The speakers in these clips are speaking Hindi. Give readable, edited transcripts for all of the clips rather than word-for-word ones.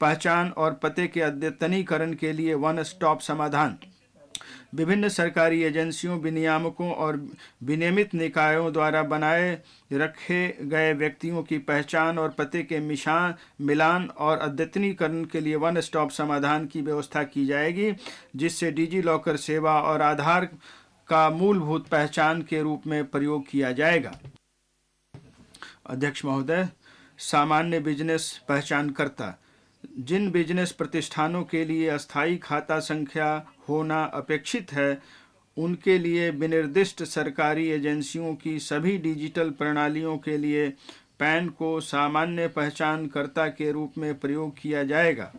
पहचान और पते के अद्यतनीकरण के लिए वन स्टॉप समाधान। विभिन्न सरकारी एजेंसियों, विनियामकों और विनियमित निकायों द्वारा बनाए रखे गए व्यक्तियों की पहचान और पते के मिलान और अद्यतनीकरण के लिए वन स्टॉप समाधान की व्यवस्था की जाएगी, जिससे डिजी लॉकर सेवा और आधार का मूलभूत पहचान के रूप में प्रयोग किया जाएगा। अध्यक्ष महोदय, सामान्य बिजनेस पहचानकर्ता। जिन बिजनेस प्रतिष्ठानों के लिए अस्थायी खाता संख्या होना अपेक्षित है, उनके लिए विनिर्दिष्ट सरकारी एजेंसियों की सभी डिजिटल प्रणालियों के लिए पैन को सामान्य पहचानकर्ता के रूप में प्रयोग किया जाएगा।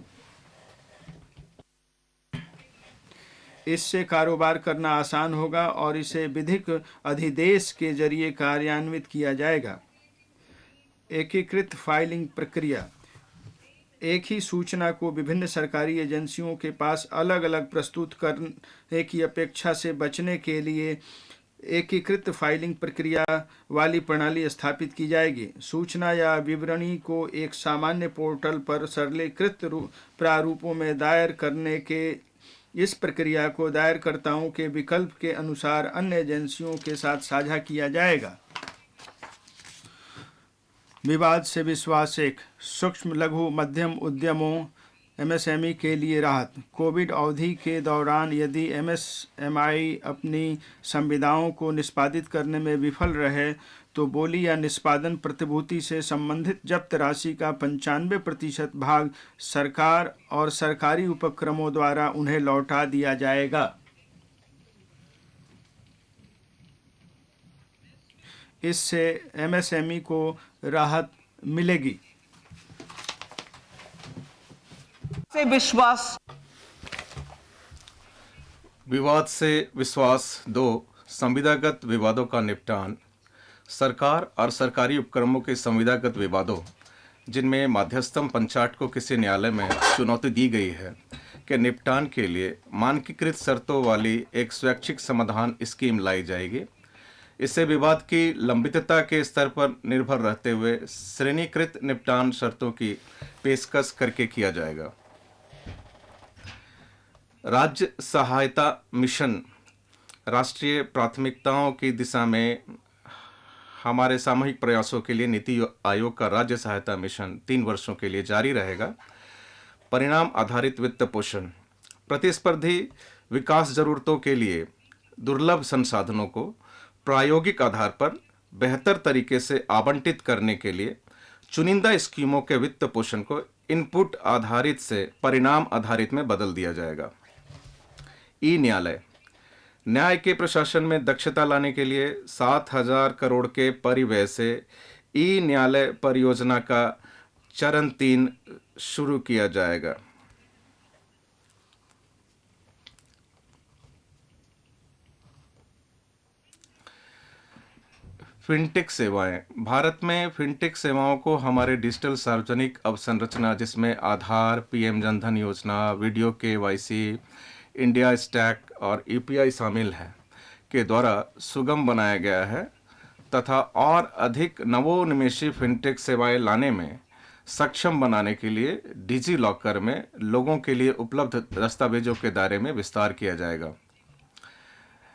इससे कारोबार करना आसान होगा और इसे विधिक अधिदेश के जरिए कार्यान्वित किया जाएगा। एकीकृत फाइलिंग प्रक्रिया। एक ही सूचना को विभिन्न सरकारी एजेंसियों के पास अलग अलग प्रस्तुत करने की अपेक्षा से बचने के लिए एकीकृत फाइलिंग प्रक्रिया वाली प्रणाली स्थापित की जाएगी। सूचना या विवरणी को एक सामान्य पोर्टल पर सरलीकृत प्रारूपों में दायर करने के इस प्रक्रिया को दायरकर्ताओं के विकल्प के अनुसार अन्य एजेंसियों के साथ साझा किया जाएगा। विवाद से विश्वास। एक सूक्ष्म लघु मध्यम उद्यमों एमएसएमई के लिए राहत। कोविड अवधि के दौरान यदि एमएसएमई अपनी संविदाओं को निष्पादित करने में विफल रहे तो बोली या निष्पादन प्रतिभूति से संबंधित जब्त राशि का 95% भाग सरकार और सरकारी उपक्रमों द्वारा उन्हें लौटा दिया जाएगा। इससे एमएसएमई को राहत मिलेगी। से विश्वास। विवाद से विश्वास 2 संविदागत विवादों का निपटान। सरकार और सरकारी उपक्रमों के संविदागत विवादों जिनमें मध्यस्थम पंचायत को किसी न्यायालय में चुनौती दी गई है के निपटान के लिए मानकीकृत शर्तों वाली एक स्वैच्छिक समाधान स्कीम लाई जाएगी। इससे विवाद की लंबितता के स्तर पर निर्भर रहते हुए श्रेणीकृत निपटान शर्तों की पेशकश करके किया जाएगा। राज्य सहायता मिशन राष्ट्रीय प्राथमिकताओं की दिशा में हमारे सामूहिक प्रयासों के लिए नीति आयोग का राज्य सहायता मिशन 3 वर्षों के लिए जारी रहेगा। परिणाम आधारित वित्त पोषण। प्रतिस्पर्धी विकास जरूरतों के लिए दुर्लभ संसाधनों को प्रायोगिक आधार पर बेहतर तरीके से आवंटित करने के लिए चुनिंदा स्कीमों के वित्त पोषण को इनपुट आधारित से परिणाम आधारित में बदल दिया जाएगा। ई न्यायालय। न्याय के प्रशासन में दक्षता लाने के लिए 7,000 करोड़ के परिव्यय से ई न्यायालय परियोजना का चरण 3 शुरू किया जाएगा। फिनटेक सेवाएं। भारत में फिनटेक सेवाओं को हमारे डिजिटल सार्वजनिक अवसंरचना जिसमें आधार, पीएम जनधन योजना, वीडियो केवाईसी, इंडिया स्टैक और यूपीआई शामिल है के द्वारा सुगम बनाया गया है तथा और अधिक नवोन्मेषी फिनटेक सेवाएं लाने में सक्षम बनाने के लिए डिजी लॉकर में लोगों के लिए उपलब्ध दस्तावेजों के दायरे में विस्तार किया जाएगा।